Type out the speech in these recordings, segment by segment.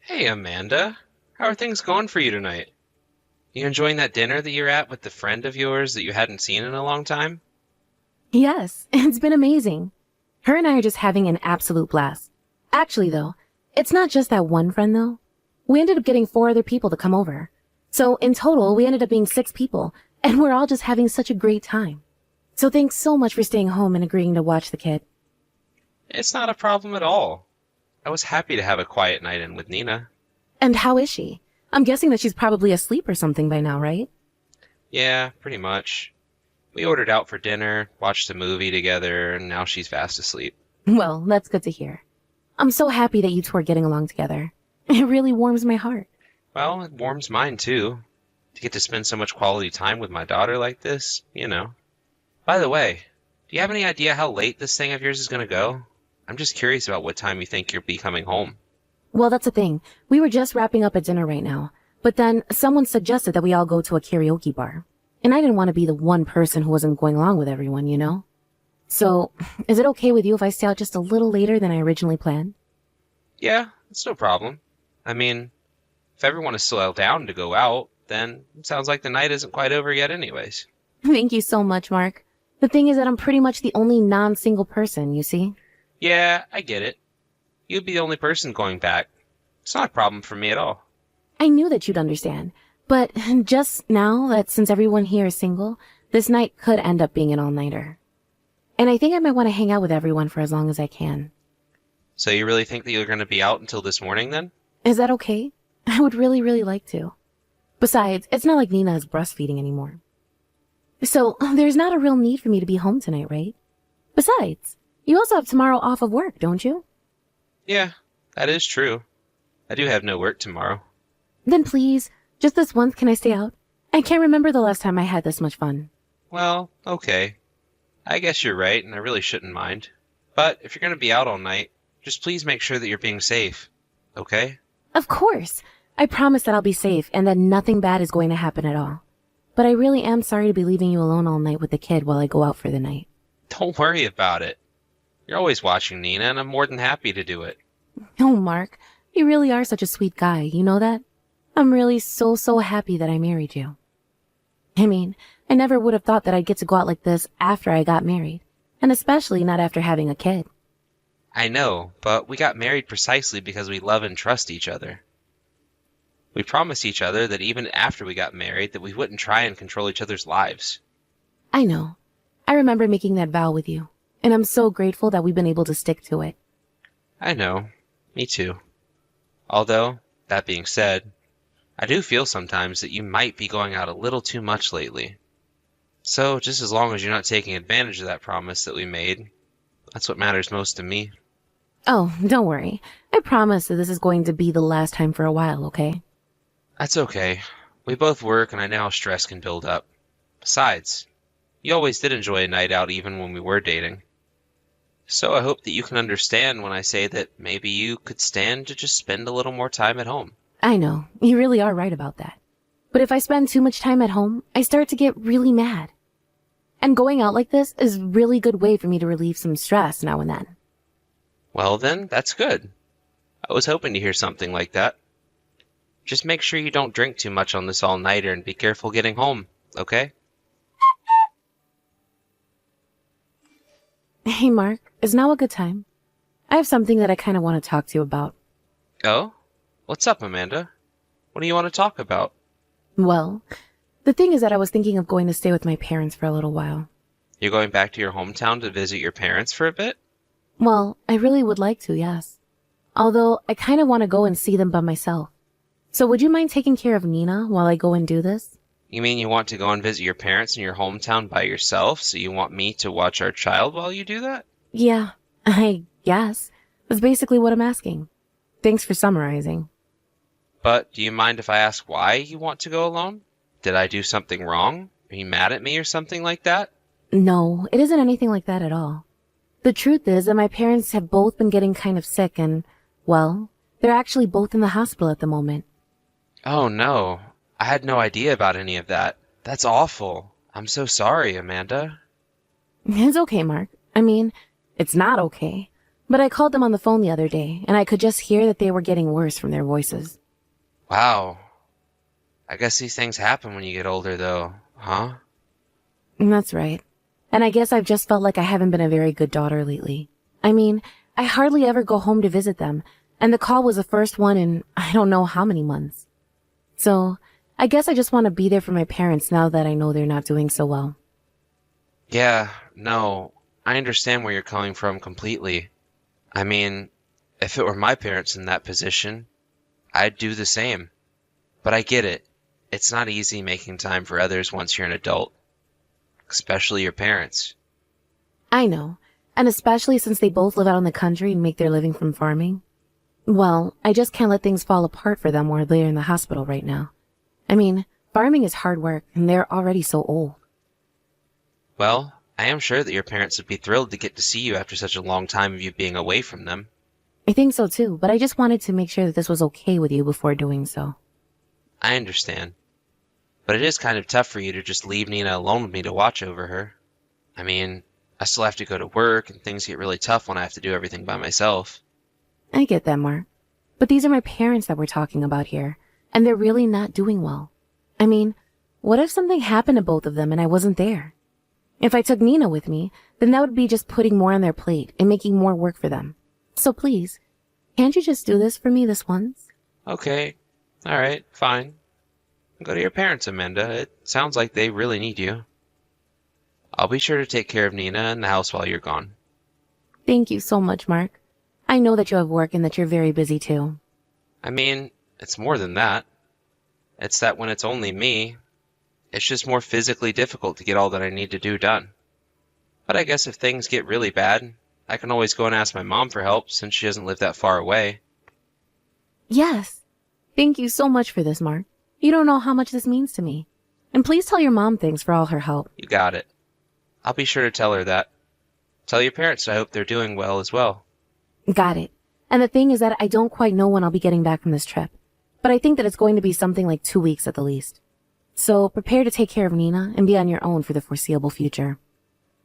Hey, Amanda. How are things going for you tonight? You enjoying that dinner that you're at with the friend of yours that you hadn't seen in a long time? Yes, it's been amazing. Her and I are just having an absolute blast. Actually, though, it's not just that one friend, though. We ended up getting four other people to come over. So in total, we ended up being six people, and we're all just having such a great time. So thanks so much for staying home and agreeing to watch the kid. It's not a problem at all. I was happy to have a quiet night in with Nina. And how is she? I'm guessing that she's probably asleep or something by now, right? Yeah, pretty much. We ordered out for dinner, watched a movie together, and now she's fast asleep. Well, that's good to hear. I'm so happy that you two are getting along together. It really warms my heart. Well, it warms mine too. To get to spend so much quality time with my daughter like this. By the way, do you have any idea how late this thing of yours is going to go? I'm just curious about what time you think you'll be coming home. Well, that's the thing. We were just wrapping up a dinner right now, but then someone suggested that we all go to a karaoke bar. And I didn't want to be the one person who wasn't going along with everyone, you know? So, is it okay with you if I stay out just a little later than I originally planned? Yeah, it's no problem. I mean, if everyone is still down to go out, then it sounds like the night isn't quite over yet anyways. Thank you so much, Mark. The thing is that I'm pretty much the only non-single person, you see? Yeah, I get it. You'd be the only person going back. It's not a problem for me at all. I knew that you'd understand, but just now that since everyone here is single, this night could end up being an all-nighter. And I think I might want to hang out with everyone for as long as I can. So you really think that you're going to be out until this morning then? Is that okay? I would really, really like to. Besides, it's not like Nina is breastfeeding anymore. So, there's not a real need for me to be home tonight, right? Besides, you also have tomorrow off of work, don't you? Yeah, that is true. I do have no work tomorrow. Then please, just this once can I stay out? I can't remember the last time I had this much fun. Well, okay. I guess you're right, and I really shouldn't mind. But if you're going to be out all night, just please make sure that you're being safe. Okay? Of course! I promise that I'll be safe and that nothing bad is going to happen at all. But I really am sorry to be leaving you alone all night with the kid while I go out for the night. Don't worry about it. You're always watching Nina, and I'm more than happy to do it. Oh, Mark, you really are such a sweet guy, you know that? I'm really so happy that I married you. I mean, I never would have thought that I'd get to go out like this after I got married, and especially not after having a kid. I know, but we got married precisely because we love and trust each other. We promised each other that even after we got married that we wouldn't try and control each other's lives. I know. I remember making that vow with you, and I'm so grateful that we've been able to stick to it. I know. Me too. Although, that being said, I do feel sometimes that you might be going out a little too much lately. So, just as long as you're not taking advantage of that promise that we made, that's what matters most to me. Oh, don't worry. I promise that this is going to be the last time for a while, okay? That's okay. We both work and I know how stress can build up. Besides, you always did enjoy a night out even when we were dating. So I hope that you can understand when I say that maybe you could stand to just spend a little more time at home. I know, you really are right about that. But if I spend too much time at home, I start to get really mad. And going out like this is a really good way for me to relieve some stress now and then. Well then, that's good. I was hoping to hear something like that. Just make sure you don't drink too much on this all-nighter and be careful getting home, okay? Hey, Mark, is now a good time? I have something that I kind of want to talk to you about. Oh? What's up, Amanda? What do you want to talk about? Well, the thing is that I was thinking of going to stay with my parents for a little while. You're going back to your hometown to visit your parents for a bit? Well, I really would like to, yes. Although, I kind of want to go and see them by myself. So would you mind taking care of Nina while I go and do this? You mean you want to go and visit your parents in your hometown by yourself, so you want me to watch our child while you do that? Yeah, I guess. That's basically what I'm asking. Thanks for summarizing. But do you mind if I ask why you want to go alone? Did I do something wrong? Are you mad at me or something like that? No, it isn't anything like that at all. The truth is that my parents have both been getting kind of sick and, well, they're actually both in the hospital at the moment. Oh no, I had no idea about any of that. That's awful. I'm so sorry, Amanda. It's okay, Mark. I mean, it's not okay. But I called them on the phone the other day, and I could just hear that they were getting worse from their voices. Wow. I guess these things happen when you get older, though, huh? That's right. And I guess I've just felt like I haven't been a very good daughter lately. I mean, I hardly ever go home to visit them, and the call was the first one in I don't know how many months. So, I guess I just want to be there for my parents now that I know they're not doing so well. Yeah, no, I understand where you're coming from completely. I mean, if it were my parents in that position, I'd do the same. But I get it. It's not easy making time for others once you're an adult, especially your parents. I know, and especially since they both live out in the country and make their living from farming. Well, I just can't let things fall apart for them while they're in the hospital right now. I mean, farming is hard work, and they're already so old. Well, I am sure that your parents would be thrilled to get to see you after such a long time of you being away from them. I think so too, but I just wanted to make sure that this was okay with you before doing so. I understand. But it is kind of tough for you to just leave Nina alone with me to watch over her. I mean, I still have to go to work, and things get really tough when I have to do everything by myself. I get that, Mark. But these are my parents that we're talking about here, and they're really not doing well. I mean, what if something happened to both of them and I wasn't there? If I took Nina with me, then that would be just putting more on their plate and making more work for them. So please, can't you just do this for me this once? Okay, alright, fine. Go to your parents, Amanda. It sounds like they really need you. I'll be sure to take care of Nina and the house while you're gone. Thank you so much, Mark. I know that you have work and that you're very busy too. I mean, it's more than that. It's that when it's only me, it's just more physically difficult to get all that I need to do done. But I guess if things get really bad, I can always go and ask my mom for help since she doesn't live that far away. Yes. Thank you so much for this, Mark. You don't know how much this means to me. And please tell your mom thanks for all her help. You got it. I'll be sure to tell her that. Tell your parents I hope they're doing well as well. Got it. And the thing is that I don't quite know when I'll be getting back from this trip. But I think that it's going to be something like 2 weeks at the least. So prepare to take care of Nina and be on your own for the foreseeable future.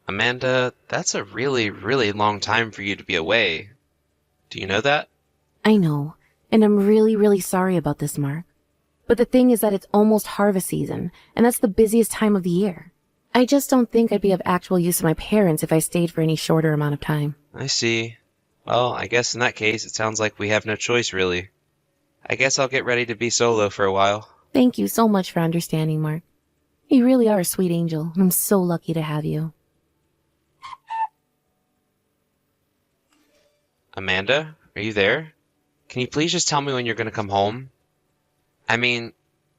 Amanda, that's a really, really long time for you to be away. Do you know that? I know. And I'm really, really sorry about this, Mark. But the thing is that it's almost harvest season, and that's the busiest time of the year. I just don't think I'd be of actual use to my parents if I stayed for any shorter amount of time. I see. Well, I guess in that case, it sounds like we have no choice, really. I guess I'll get ready to be solo for a while. Thank you so much for understanding, Mark. You really are a sweet angel, and I'm so lucky to have you. Amanda, are you there? Can you please just tell me when you're going to come home? I mean,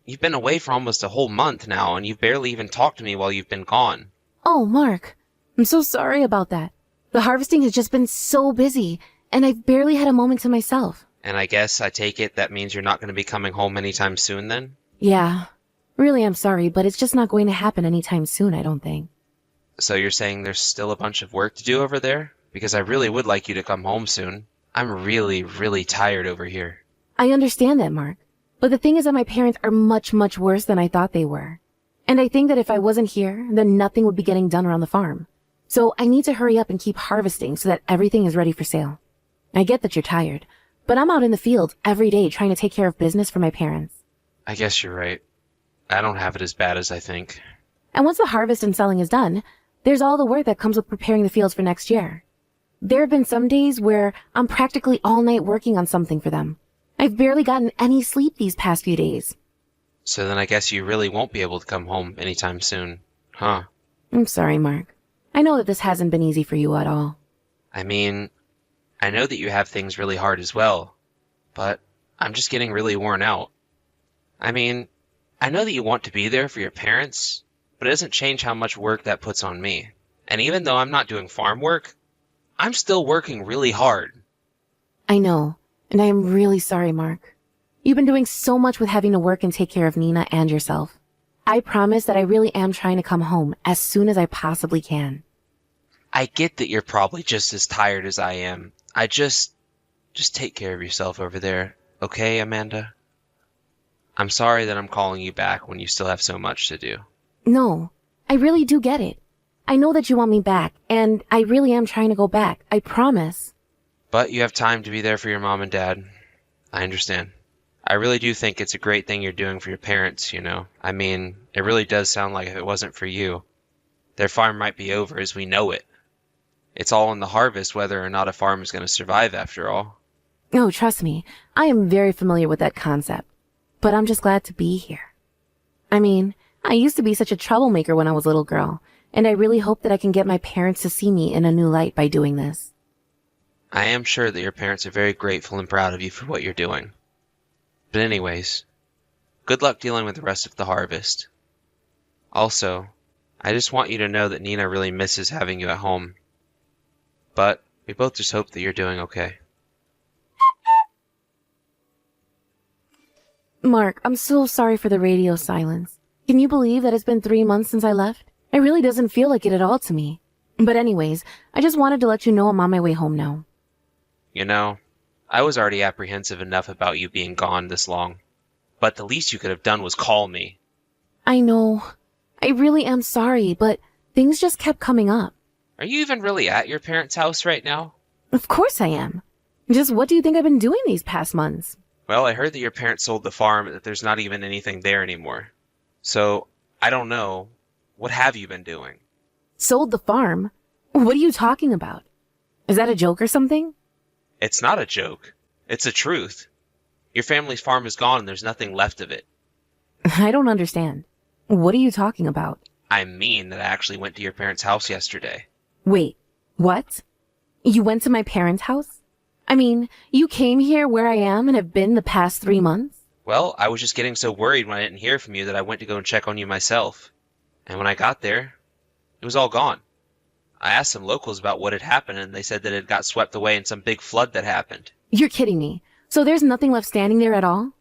you've been away for almost a whole month now, and you've barely even talked to me while you've been gone. Oh, Mark. I'm so sorry about that. The harvesting has just been so busy, and I've barely had a moment to myself. And I guess I take it that means you're not going to be coming home anytime soon then? Yeah. Really, I'm sorry, but it's just not going to happen anytime soon, I don't think. So you're saying there's still a bunch of work to do over there? Because I really would like you to come home soon. I'm really, really tired over here. I understand that, Mark. But the thing is that my parents are much, much worse than I thought they were. And I think that if I wasn't here, then nothing would be getting done around the farm. So I need to hurry up and keep harvesting so that everything is ready for sale. I get that you're tired, but I'm out in the field every day trying to take care of business for my parents. I guess you're right. I don't have it as bad as I think. And once the harvest and selling is done, there's all the work that comes with preparing the fields for next year. There have been some days where I'm practically all night working on something for them. I've barely gotten any sleep these past few days. So then I guess you really won't be able to come home anytime soon, huh? I'm sorry, Mark. I know that this hasn't been easy for you at all. I mean, I know that you have things really hard as well, but I'm just getting really worn out. I mean, I know that you want to be there for your parents, but it doesn't change how much work that puts on me. And even though I'm not doing farm work, I'm still working really hard. I know, and I am really sorry, Mark. You've been doing so much with having to work and take care of Nina and yourself. I promise that I really am trying to come home as soon as I possibly can. I get that you're probably just as tired as I am. Just take care of yourself over there, okay, Amanda? I'm sorry that I'm calling you back when you still have so much to do. No, I really do get it. I know that you want me back, and I really am trying to go back, I promise. But you have time to be there for your mom and dad. I understand. I really do think it's a great thing you're doing for your parents, you know. I mean, it really does sound like if it wasn't for you, their farm might be over as we know it. It's all in the harvest whether or not a farm is going to survive after all. Oh, trust me, I am very familiar with that concept. But I'm just glad to be here. I mean, I used to be such a troublemaker when I was a little girl, and I really hope that I can get my parents to see me in a new light by doing this. I am sure that your parents are very grateful and proud of you for what you're doing. But anyways, good luck dealing with the rest of the harvest. Also, I just want you to know that Nina really misses having you at home. But we both just hope that you're doing okay. Mark, I'm so sorry for the radio silence. Can you believe that it's been 3 months since I left? It really doesn't feel like it at all to me. But anyways, I just wanted to let you know I'm on my way home now. You know, I was already apprehensive enough about you being gone this long. But the least you could have done was call me. I know. I really am sorry, but things just kept coming up. Are you even really at your parents' house right now? Of course I am. Just what do you think I've been doing these past months? Well, I heard that your parents sold the farm and that there's not even anything there anymore. So, I don't know. What have you been doing? Sold the farm? What are you talking about? Is that a joke or something? It's not a joke. It's the truth. Your family's farm is gone and there's nothing left of it. I don't understand. What are you talking about? I mean that I actually went to your parents' house yesterday. Wait, what? You went to my parents' house? I mean, you came here where I am and have been the past 3 months? Well, I was just getting so worried when I didn't hear from you that I went to go and check on you myself. And when I got there, it was all gone. I asked some locals about what had happened and they said that it got swept away in some big flood that happened. You're kidding me. So there's nothing left standing there at all?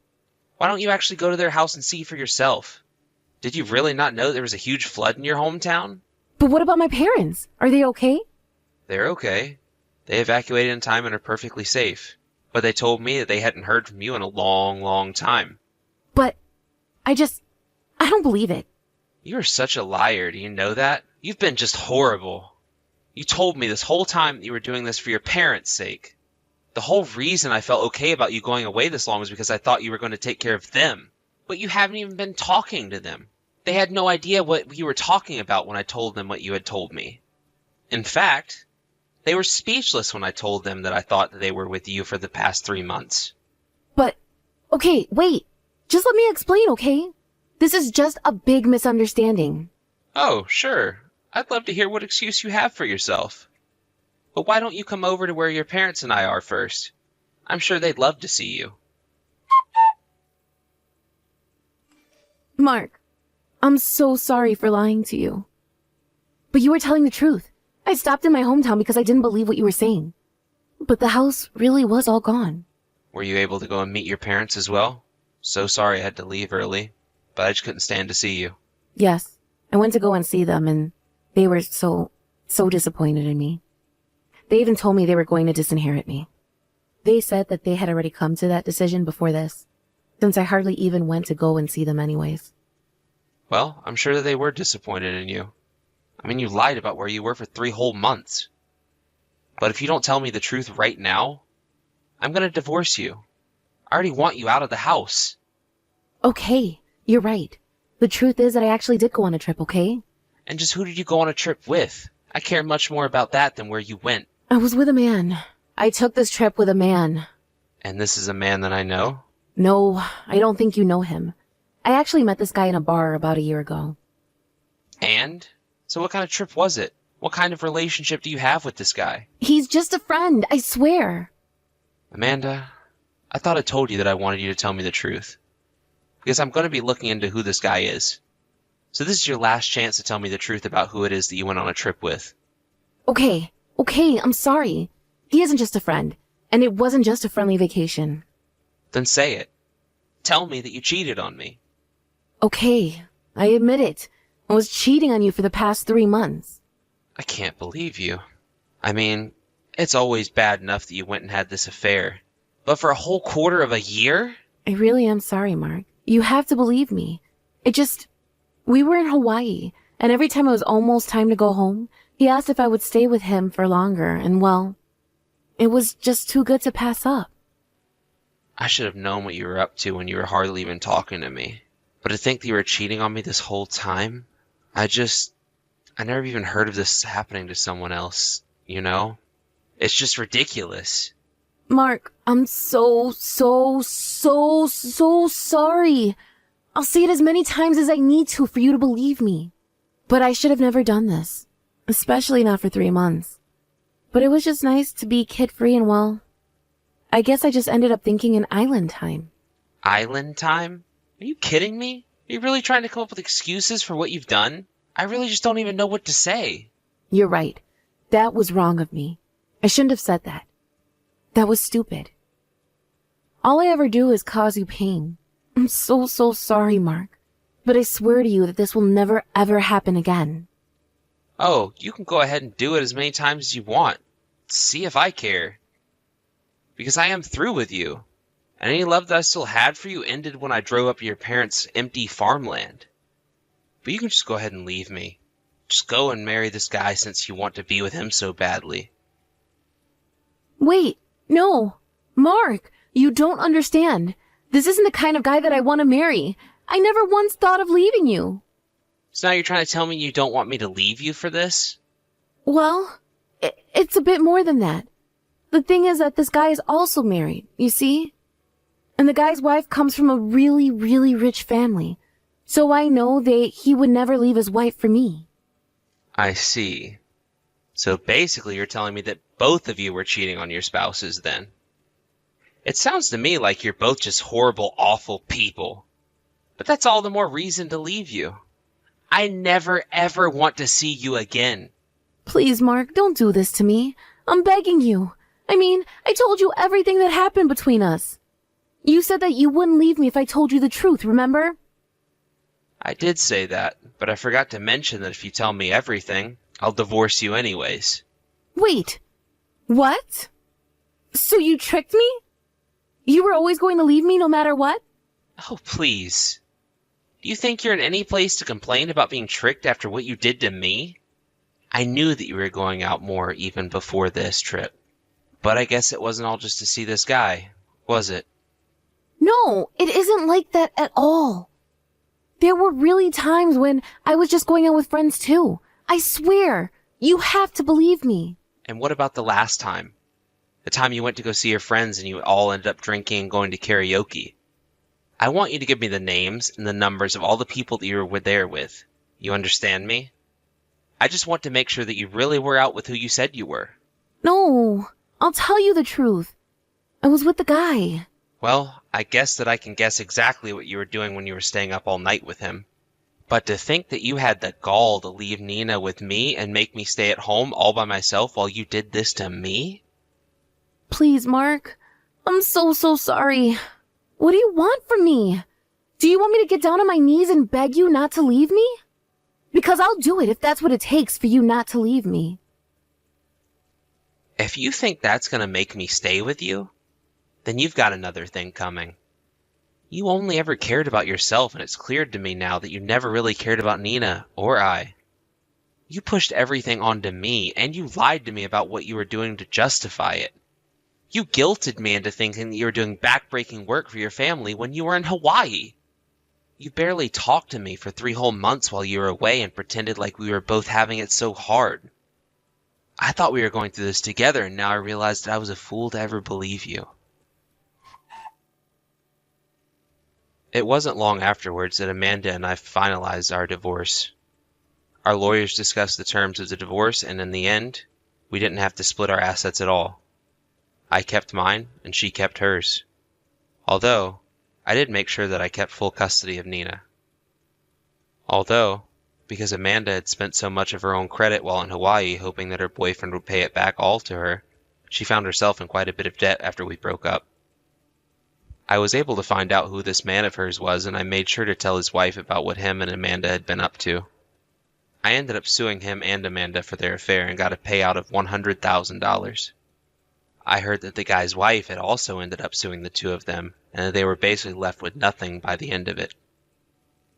Why don't you actually go to their house and see for yourself? Did you really not know there was a huge flood in your hometown? But what about my parents? Are they okay? They're okay. They evacuated in time and are perfectly safe. But they told me that they hadn't heard from you in a long, long time. But I don't believe it. You're such a liar, do you know that? You've been just horrible. You told me this whole time that you were doing this for your parents' sake. The whole reason I felt okay about you going away this long was because I thought you were going to take care of them. But you haven't even been talking to them. They had no idea what you were talking about when I told them what you had told me. In fact, they were speechless when I told them that I thought that they were with you for the past 3 months. But, okay, wait. Just let me explain, okay? This is just a big misunderstanding. Oh, sure. I'd love to hear what excuse you have for yourself. But why don't you come over to where your parents and I are first? I'm sure they'd love to see you. Mark, I'm so sorry for lying to you. But you were telling the truth. I stopped in my hometown because I didn't believe what you were saying. But the house really was all gone. Were you able to go and meet your parents as well? So sorry I had to leave early, but I just couldn't stand to see you. Yes, I went to go and see them and they were so disappointed in me. They even told me they were going to disinherit me. They said that they had already come to that decision before this, since I hardly even went to go and see them anyways. Well, I'm sure that they were disappointed in you. I mean, you lied about where you were for 3 whole months. But if you don't tell me the truth right now, I'm going to divorce you. I already want you out of the house. Okay, you're right. The truth is that I actually did go on a trip, okay? And just who did you go on a trip with? I care much more about that than where you went. I was with a man. I took this trip with a man. And this is a man that I know? No, I don't think you know him. I actually met this guy in a bar about a year ago. And? So what kind of trip was it? What kind of relationship do you have with this guy? He's just a friend, I swear. Amanda, I thought I told you that I wanted you to tell me the truth. Because I'm going to be looking into who this guy is. So this is your last chance to tell me the truth about who it is that you went on a trip with. Okay, I'm sorry. He isn't just a friend, and it wasn't just a friendly vacation. Then say it. Tell me that you cheated on me. Okay, I admit it. I was cheating on you for the past 3 months. I can't believe you. I mean, it's always bad enough that you went and had this affair. But for a whole quarter of a year? I really am sorry, Mark. You have to believe me. We were in Hawaii, and every time it was almost time to go home, he asked if I would stay with him for longer, and well, It was just too good to pass up. I should have known what you were up to when you were hardly even talking to me. But to think that you were cheating on me this whole time, I never even heard of this happening to someone else, you know? It's just ridiculous. Mark, I'm so sorry. I'll say it as many times as I need to for you to believe me. But I should have never done this. Especially not for 3 months. But it was just nice to be kid-free and well, I guess I just ended up thinking in island time. Island time? Are you kidding me? Are you really trying to come up with excuses for what you've done? I really just don't even know what to say. You're right. That was wrong of me. I shouldn't have said that. That was stupid. All I ever do is cause you pain. I'm so sorry, Mark. But I swear to you that this will never ever happen again. Oh, you can go ahead and do it as many times as you want. See if I care. Because I am through with you. And any love that I still had for you ended when I drove up your parents' empty farmland. But you can just go ahead and leave me. Just go and marry this guy since you want to be with him so badly. Wait, no. Mark, you don't understand. This isn't the kind of guy that I want to marry. I never once thought of leaving you. So now you're trying to tell me you don't want me to leave you for this? Well, it's a bit more than that. The thing is that this guy is also married, you see? And the guy's wife comes from a really rich family. So I know he would never leave his wife for me. I see. So basically you're telling me that both of you were cheating on your spouses then. It sounds to me like you're both just horrible, awful people. But that's all the more reason to leave you. I never ever want to see you again. Please, Mark, don't do this to me. I'm begging you. I mean, I told you everything that happened between us. You said that you wouldn't leave me if I told you the truth, remember? I did say that, but I forgot to mention that if you tell me everything, I'll divorce you anyways. Wait. What? So you tricked me? You were always going to leave me no matter what? Oh, please. Do you think you're in any place to complain about being tricked after what you did to me? I knew that you were going out more even before this trip. But I guess it wasn't all just to see this guy, was it? No, it isn't like that at all. There were really times when I was just going out with friends too. I swear, you have to believe me. And what about the last time? The time you went to go see your friends and you all ended up drinking and going to karaoke. I want you to give me the names and the numbers of all the people that you were there with. You understand me? I just want to make sure that you really were out with who you said you were. No, I'll tell you the truth. I was with the guy. Well, I guess that I can guess exactly what you were doing when you were staying up all night with him. But to think that you had the gall to leave Nina with me and make me stay at home all by myself while you did this to me? Please, Mark. I'm so sorry. What do you want from me? Do you want me to get down on my knees and beg you not to leave me? Because I'll do it if that's what it takes for you not to leave me. If you think that's going to make me stay with you, then you've got another thing coming. You only ever cared about yourself, and it's clear to me now that you never really cared about Nina or I. You pushed everything onto me, and you lied to me about what you were doing to justify it. You guilted me into thinking that you were doing backbreaking work for your family when you were in Hawaii. You barely talked to me for 3 whole months while you were away and pretended like we were both having it so hard. I thought we were going through this together, and now I realized that I was a fool to ever believe you. It wasn't long afterwards that Amanda and I finalized our divorce. Our lawyers discussed the terms of the divorce, and in the end, we didn't have to split our assets at all. I kept mine, and she kept hers. Although, I did make sure that I kept full custody of Nina. Although, because Amanda had spent so much of her own credit while in Hawaii hoping that her boyfriend would pay it back all to her, she found herself in quite a bit of debt after we broke up. I was able to find out who this man of hers was, and I made sure to tell his wife about what him and Amanda had been up to. I ended up suing him and Amanda for their affair and got a payout of $100,000. I heard that the guy's wife had also ended up suing the two of them, and that they were basically left with nothing by the end of it.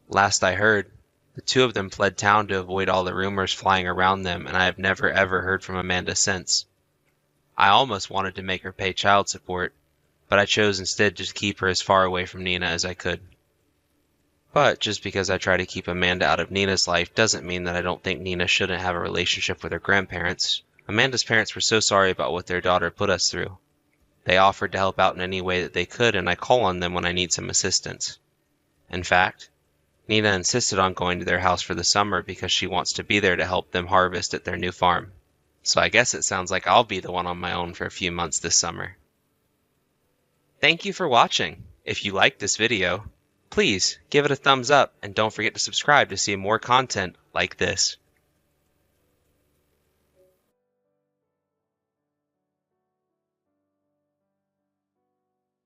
Last I heard, the two of them fled town to avoid all the rumors flying around them, and I have never ever heard from Amanda since. I almost wanted to make her pay child support, but I chose instead to keep her as far away from Nina as I could. But just because I try to keep Amanda out of Nina's life doesn't mean that I don't think Nina shouldn't have a relationship with her grandparents. Amanda's parents were so sorry about what their daughter put us through. They offered to help out in any way that they could, and I call on them when I need some assistance. In fact, Nina insisted on going to their house for the summer because she wants to be there to help them harvest at their new farm. So I guess it sounds like I'll be the one on my own for a few months this summer. Thank you for watching. If you liked this video, please give it a thumbs up and don't forget to subscribe to see more content like this.